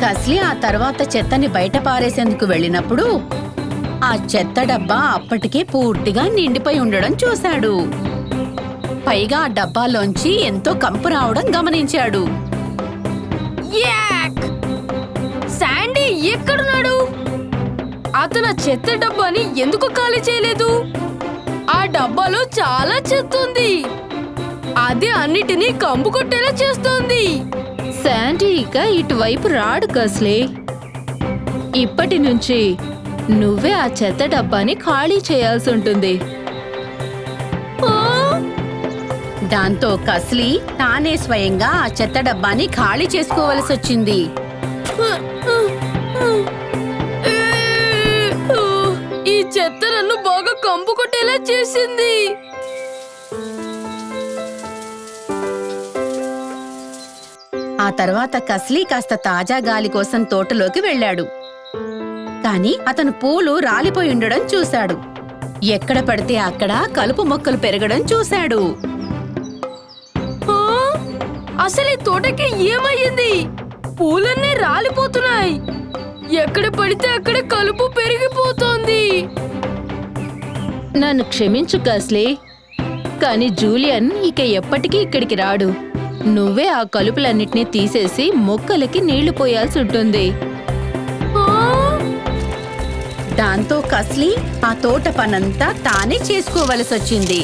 S2: కస్లీ ఆ తర్వాత చెత్తని బయట పారేసేందుకు వెళ్ళినప్పుడు ఆ చెత్త డబ్బా అప్పటికే పూర్తిగా నిండిపోయి ఉండడం చూశాడు. పైగా ఆ డబ్బాలోంచి ఎంతో కంపు రావడం గమనించాడు.
S3: యాక్! శాండీ ఎక్కడున్నాడు? అతను చెత్త డబ్బాని ఎందుకు ఖాళీ చేయలేదు? ఆ డబ్బాలో చాలా చెత్త ఉంది. అది అన్నిటినీ కంపు కొట్టేలా చేస్తోంది.
S1: శాండీ ఇక ఇటువైపు రాడు కస్లీ. ఇప్పటి నుంచి నువ్వే ఆ చెత్త డబ్బాని ఖాళీ చేయాల్సి ఉంటుంది.
S2: దాంతో కస్లీ తానే స్వయంగా ఆ చెత్త డబ్బాని ఖాళీ చేసుకోవలసొచ్చింది.
S3: ఈ చెత్త నన్ను బాగా కంపు కొట్టేలా చేసింది.
S2: ఆ తర్వాత కస్లీ కాస్త తాజా గాలి కోసం తోటలోకి వెళ్ళాడు. కాని అతను పూలు రాలిపోయి ఉండడం చూశాడు. ఎక్కడ పడితే అక్కడ కలుపు మొక్కలు పెరగడం చూశాడు.
S3: ఆ? అసలు ఈ తోటకి ఏమయ్యింది? పూలన్నీ రాలిపోతున్నాయి. ఎక్కడ పడితే అక్కడ కలుపు పెరిగిపోతోంది.
S1: నన్ను క్షమించు కస్లీ, కానీ జూలియన్ ఇక ఎప్పటికీ ఇక్కడికి రాడు. నువ్వే ఆ కలుపులన్నిటినీ తీసేసి మొక్కలకి నీళ్లు పోయాల్సి ఉంటుంది.
S3: ఆ?
S2: దాంతో కస్లీ ఆ తోట పనంతా తానే చేసుకోవలసొచ్చింది.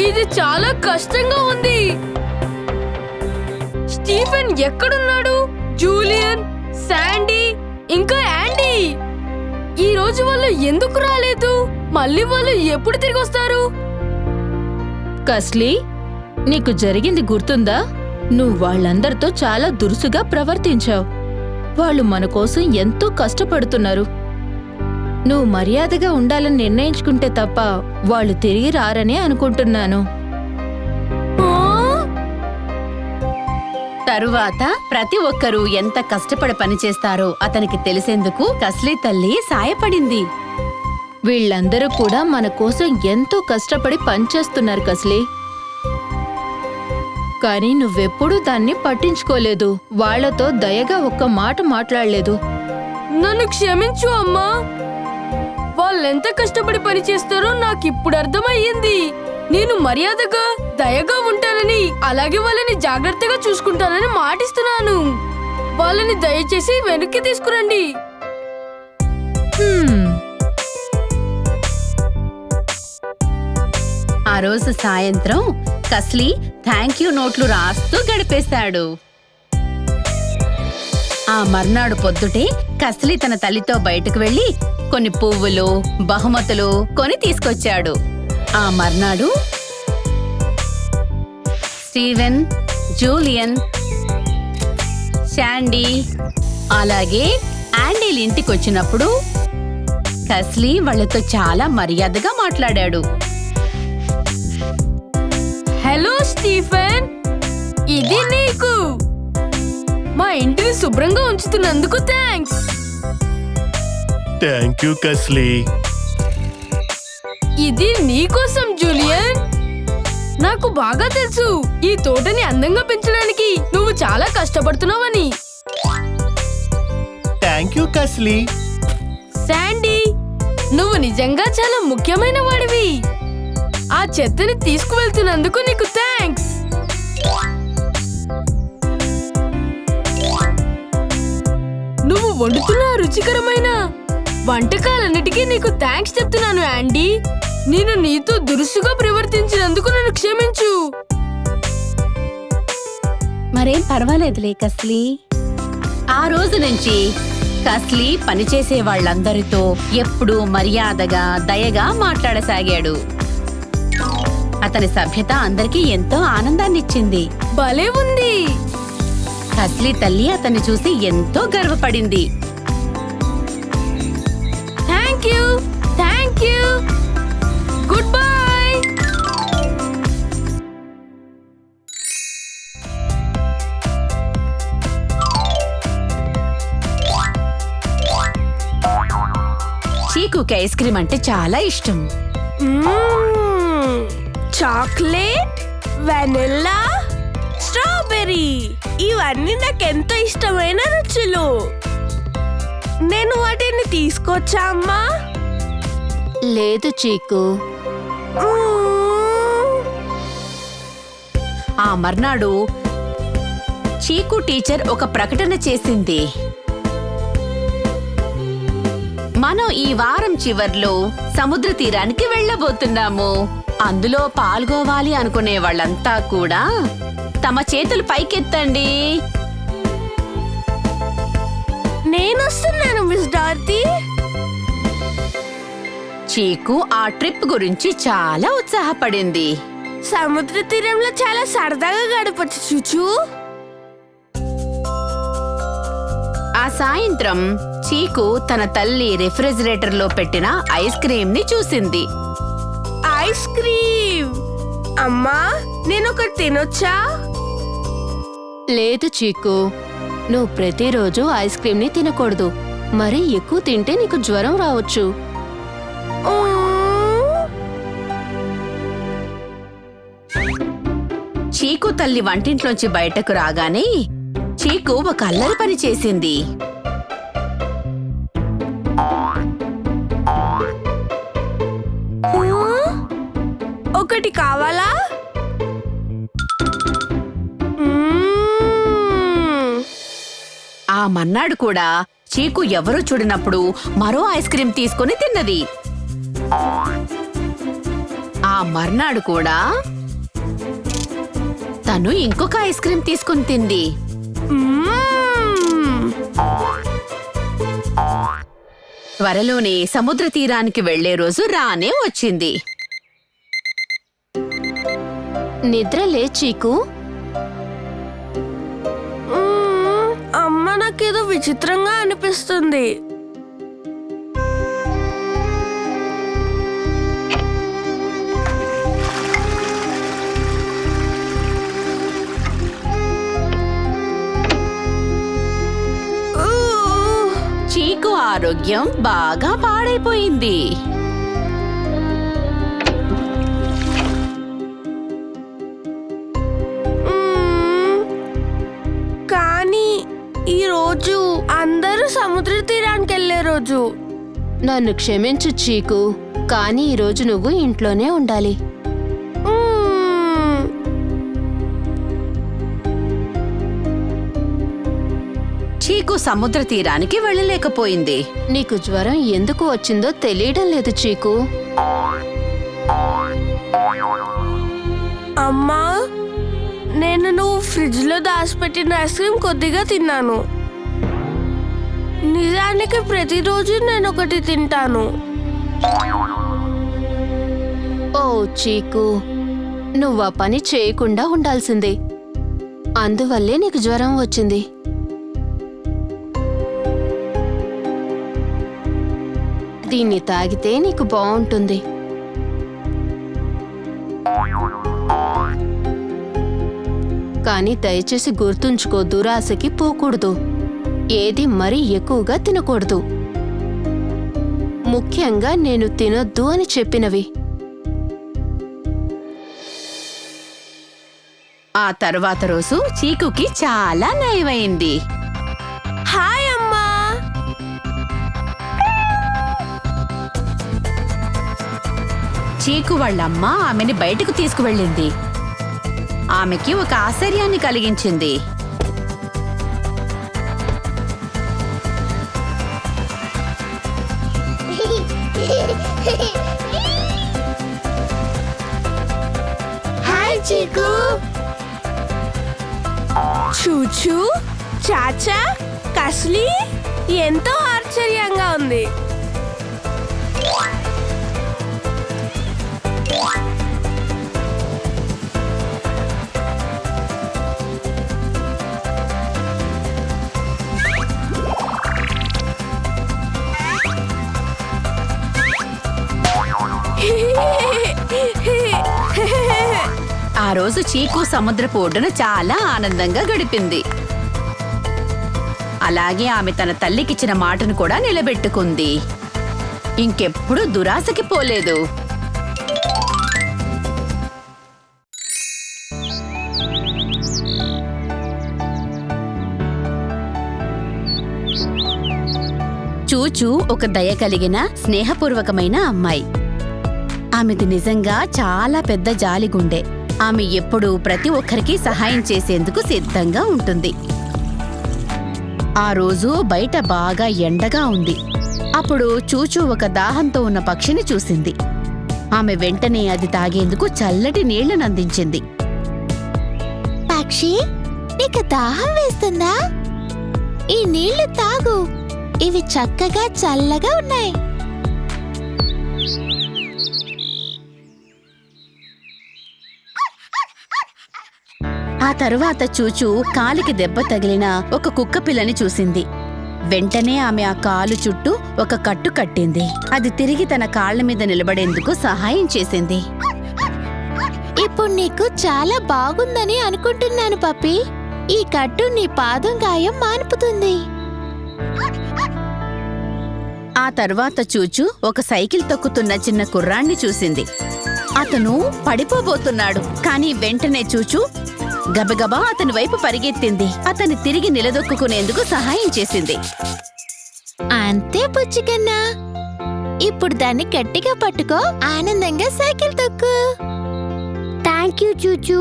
S3: ఇది చాలా కష్టంగా ఉంది. స్టీఫెన్ ఎక్కడున్నాడు? జూలియన్, శాండీ, ఇంకా యాండీ ఈ రోజు వాళ్ళు ఎందుకు రాలేదు? మళ్ళీ వాళ్ళు ఎప్పుడు తిరిగి వస్తారు?
S1: కస్లీ, నీకు జరిగింది గుర్తుందా? నువ్వు వాళ్ళందరితో చాలా దురుసుగా ప్రవర్తించావు. వాళ్ళు మన కోసం ఎంతో కష్టపడుతున్నారు. నువ్వు మర్యాదగా ఉండాలని నిర్ణయించుకుంటే తప్ప వాళ్ళు తిరిగి రారనే అనుకుంటున్నాను.
S3: ఆ?
S2: తరువాత ప్రతి ఒక్కరూ ఎంత కష్టపడి పనిచేస్తారో అతనికి తెలిసేందుకు కస్లీ తల్లి సాయపడింది.
S1: వీళ్ళందరూ కూడా మన కోసం ఎంతో కష్టపడి పనిచేస్తున్నారు కస్లీ. కానీ నువ్వెప్పుడూ దాన్ని పట్టించుకోలేదు. వాళ్లతో దయగా ఒక్క మాట మాట్లాడలేదు.
S3: నన్ను క్షమించు అమ్మా. వాళ్ళెంత కష్టపడి పని చేస్తారో నాకిప్పుడు అర్థమయ్యింది. నేను మర్యాదగా దయగా ఉంటానని, అలాగే వాళ్ళని జాగ్రత్తగా చూసుకుంటానని మాటిస్తున్నాను. వాళ్ళని దయచేసి వెనక్కి తీసుకురండి.
S1: హ్మ్.
S2: రోజు సాయంత్రం కస్లీ థ్యాంక్ యూ నోట్లు రాస్తూ గడిపేశాడు. ఆ మర్నాడు పొద్దుటే కస్లీ తన తల్లితో బయటకు వెళ్లి కొన్ని పువ్వులు బహుమతులు కొని తీసుకొచ్చాడు. ఆ మర్నాడు స్టీవెన్, జూలియన్, శాండీ అలాగే యాండీలు ఇంటికొచ్చినప్పుడు కస్లీ వాళ్లతో చాలా మర్యాదగా మాట్లాడాడు.
S3: హలో స్టీఫెన్, ఇది నీకు. మా ఇంటిని శుభ్రంగా ఉంచుతున్నందుకు థ్యాంక్స్.
S5: థ్యాంక్ యూ కస్లీ.
S3: ఇది నీకోసం జూలియన్. నాకు బాగా తెలుసు ఈ తోటని అందంగా పెంచడానికి నువ్వు చాలా కష్టపడుతున్నావని.
S5: థ్యాంక్ యూ కస్లీ.
S3: శాండీ, నువ్వు నిజంగా చాలా ముఖ్యమైన వాడివి. ఆ చెత్తని తీసుకువెళ్తున్నందుకు నీకు థ్యాంక్స్. నువ్వు వండుతున్న రుచికరమైన వంటకాలన్నిటికీ నీకు థ్యాంక్స్ చెప్తున్నాను యాండీ. నేను నీతో దురుసుగా ప్రవర్తించినందుకు నన్ను క్షమించు.
S2: మరేం పర్వాలేదులే కస్లీ. ఆ రోజు నుంచి కస్లీ పనిచేసే వాళ్ళందరితో ఎప్పుడూ మర్యాదగా దయగా మాట్లాడసాగాడు. అతని సభ్యత అందరికీ ఎంతో ఆనందాన్నిచ్చింది.
S3: భలే ఉంది.
S2: కస్లీ తల్లి అతన్ని చూసి ఎంతో గర్వపడింది.
S3: Thank you, thank you, goodbye.
S2: చీకుకి ఐస్ క్రీమ్ అంటే చాలా ఇష్టం.
S6: చాక్లెట్, వెనిల్లా, స్ట్రాబెర్రీ ఇవన్నీ నాకెంతో ఇష్టమైన రుచులు. నేను వాటిని తీసుకొచ్చా అమ్మా?
S1: లేదు చీకు.
S2: ఆ మర్నాడు చీకు టీచర్ ఒక ప్రకటన చేసింది. మనం ఈ వారం చివర్లో సముద్ర తీరానికి వెళ్ళబోతున్నాము. అందులో పాల్గొవాలి అనుకునే వాళ్ళంతా కూడా తమ చేతులు పైకెత్తండి.
S6: నేనొస్తున్నాను మిస్ డార్తీ.
S2: చీకు ఆ ట్రిప్ గురించి చాలా ఉత్సాహపడింది.
S6: సముద్ర తీరంలో చాలా సరదాగా గడపచ్చు చూచు.
S2: ఆ సాయంత్రం చీకు తన తల్లి రిఫ్రిజిరేటర్ లో పెట్టిన ఐస్ క్రీమ్ ని చూసింది.
S6: Ice cream. అమ్మా, నేను ఒకటి తినొచ్చా?
S1: లేదు చీకు, నువ్వు ప్రతిరోజు ఐస్ క్రీమ్ ని తినకూడదు. మరీ ఎక్కువ తింటే నీకు జ్వరం రావచ్చు.
S2: చీకు తల్లి వంటింట్లోంచి బయటకు రాగానే చీకు ఒక అల్లరి పని చేసింది.
S6: ఒకటి కావాలా?
S2: ఆ మన్నాడు కూడా చీకు ఎవరూ చూడనప్పుడు మరో ఐస్ క్రీం తీసుకుని తిన్నది. ఆ మర్నాడు కూడా తను ఇంకొక ఐస్ క్రీం తీసుకుని తింది. త్వరలోనే సముద్ర తీరానికి వెళ్లే రోజు రానే వచ్చింది.
S1: నిద్రలే చీకు.
S6: అమ్మ, నాకేదో విచిత్రంగా అనిపిస్తుంది.
S2: చీకు ఆరోగ్యం బాగా పాడైపోయింది.
S6: కానీ ఈ రోజు అందరూ సముద్ర తీరానికి వెళ్లే రోజు.
S1: నన్ను క్షమించు చీకు, కానీ ఈరోజు నువ్వు ఇంట్లోనే ఉండాలి.
S2: చీకు సముద్ర తీరానికి వెళ్ళలేకపోయింది.
S1: నీకు జ్వరం ఎందుకు వచ్చిందో తెలియడం లేదు చీకు.
S6: అమ్మా, నేను నువ్వు ఫ్రిడ్జ్ లో దాచిపెట్టిన ఐస్ క్రీమ్ కొద్దిగా తిన్నాను. నిజానికి ప్రతిరోజు నేను ఒకటి తింటాను.
S1: ఓ చీకు, నువ్వు ఆ పని చేయకుండా ఉండాల్సింది. అందువల్లే నీకు జ్వరం వచ్చింది. దీన్ని తాగితే నీకు బాగుంటుంది. కానీ దయచేసి గుర్తుంచుకో, దురాశకి పోకూడదు. ఏది మరీ ఎక్కువగా తినకూడదు. ముఖ్యంగా నేను తినొద్దు అని చెప్పినవి.
S2: ఆ తర్వాత రోజు చీకుకి చాలా నయమైంది.
S6: హాయ్ అమ్మా.
S2: చీకు వాళ్ళమ్మ ఆమెని బయటకు తీసుకువెళ్ళింది. ఆమెకి ఒక ఆశ్చర్యాన్ని కలిగించింది.
S6: హాయ్ చీకు. చూచూ, చాచా, కస్లీ, ఎంతో ఆశ్చర్యంగా ఉంది.
S2: ఆ రోజు చీకు సముద్రపు ఒడ్డున చాలా ఆనందంగా గడిపింది. అలాగే ఆమె తన తల్లికిచ్చిన మాటను కూడా నిలబెట్టుకుంది. ఇంకెప్పుడు దురాశకి పోలేదు. చూచూ ఒక దయ కలిగిన స్నేహపూర్వకమైన అమ్మాయి. ఆమెది నిజంగా చాలా పెద్ద జాలిగుండె. ఆమె ఎప్పుడూ ప్రతి ఒక్కరికి సహాయం చేసేందుకు సిద్ధంగా ఉంటుంది. ఆ రోజు బయట బాగా ఎండగా ఉంది. అప్పుడు చూచూ ఒక దాహంతో ఉన్న పక్షిని చూసింది. ఆమె వెంటనే అది తాగేందుకు చల్లటి నీళ్లను అందించింది.
S1: పక్షి, నీకు దాహం వేస్తుందా? ఈ నీళ్లు తాగు. ఇవి చక్కగా చల్లగా ఉన్నాయి.
S2: ఆ తరువాత చూచూ కాలికి దెబ్బ తగిలిన ఒక కుక్క పిల్లని చూసింది. వెంటనే ఆమె ఆ కాలు చుట్టూ ఒక కట్టు కట్టింది. అది తిరిగి తన కాళ్ల మీద నిలబడేందుకు సహాయం చేసింది.
S1: ఇప్పుడు నీకు చాలా బాగుందని అనుకుంటున్నాను పప్పి. ఈ కట్టు నీ పాదం గాయం మాన్పుతుంది.
S2: ఆ తర్వాత చూచూ ఒక సైకిల్ తొక్కుతున్న చిన్న కుర్రాణ్ణి చూసింది. అతను పడిపోబోతున్నాడు. కానీ వెంటనే చూచూ గబగబా అతని వైపు పరిగెత్తింది. అతన్ని తిరిగి నిలదొక్కునేందుకు సహాయం చేసింది.
S1: అంతే బుజ్జికన్నా. ఇప్పుడు దాన్ని గట్టిగా పట్టుకో, ఆనందంగా సైకిల్ తొక్కు.
S4: థ్యాంక్ యూ చూచూ.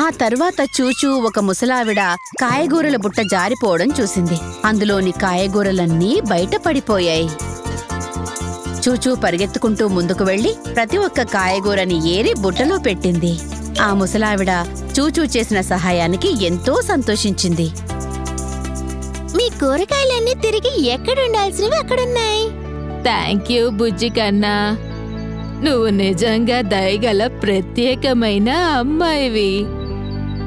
S2: ఆ తర్వాత చూచూ ఒక ముసలావిడ కాయగూరల బుట్ట జారిపోవడం చూసింది. అందులోని కాయగూరలన్నీ బయట పడిపోయాయి. చూచూ పరిగెత్తుకుంటూ ముందుకు వెళ్లి ప్రతి ఒక్క కాయగూరని ఏరి బుట్టలో పెట్టింది. ఆ ముసలావిడ చూచూ చేసిన సహాయానికి ఎంతో సంతోషించింది.
S1: మీ కూరగాయలన్నీ తిరిగి ఎక్కడుండాల్సినవి అక్కడున్నాయి. థ్యాంక్ యూ బుజ్జి కన్నా. నువ్వు నిజంగా దయగల ప్రత్యేకమైన అమ్మాయివి.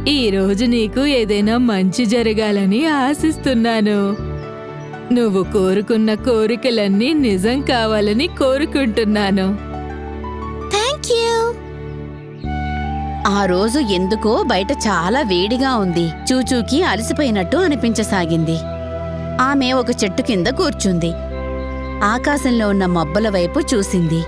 S1: ఈ రోజు నీకు ఏదైనా మంచి జరగాలని ఆశిస్తున్నాను. నువ్వు కోరుకున్న కోరికలన్నీ నిజం కావాలని కోరుకుంటున్నాను. Thank you.
S2: ఆ రోజు ఎందుకో బయట చాలా వేడిగా ఉంది. చూచూకి అలసిపోయినట్టు అనిపించసాగింది. ఆమె ఒక చెట్టు కింద కూర్చుంది. ఆకాశంలో ఉన్న మబ్బుల వైపు చూసింది.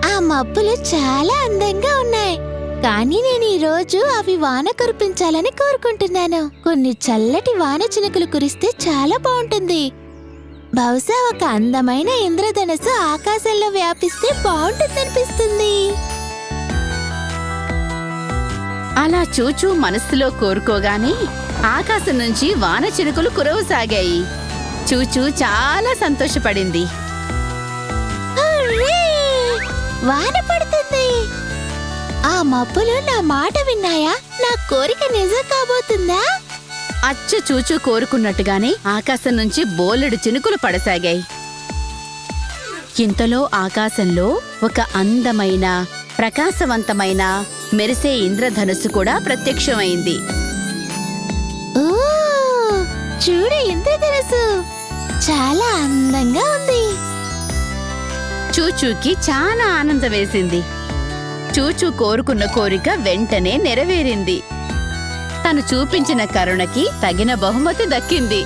S1: ఆ మబ్బులు చాలా అందంగా ఉన్నాయి. కానీ నేను ఈ రోజు అవి వాన కురిపించాలని కోరుకుంటున్నాను. కొన్ని చల్లటి వాన చినుకులు కురిస్తే చాలా బాగుంటుంది. బహుశా ఒక అందమైన ఇంద్రధనస్సు ఆకాశంలో వ్యాపిస్తే బాగుంటుందనిపిస్తుంది.
S2: అలా చూచూ మనస్సులో కోరుకోగానే ఆకాశం నుంచి వాన చినుకులు కురవసాగాయి. చూచూ చాలా సంతోషపడింది.
S1: హుర్రే! వాన పడుతుంది. ఆ మబ్బులు నా మాట విన్నాయా? నా కోరిక నిజం కాబోతుందా?
S2: అచ్చ చూచూ కోరుకున్నట్టుగానే ఆకాశం నుంచి బోలెడు చినుకులు పడసాగాయి. ఇంతలో ఆకాశంలో ఒక అందమైన ప్రకాశవంతమైన మెరిసే ఇంద్రధనుస్సు కూడా ప్రత్యక్షమైంది.
S1: ఓ, చూడు ఇంద్రధనుస్సు చాలా అందంగా ఉంది.
S2: చూచూకి చాలా ఆనందం వేసింది. చూచూ కోరుకున్న కోరిక వెంటనే నెరవేరింది. తను చూపించిన కరుణకి తగిన బహుమతి దక్కింది.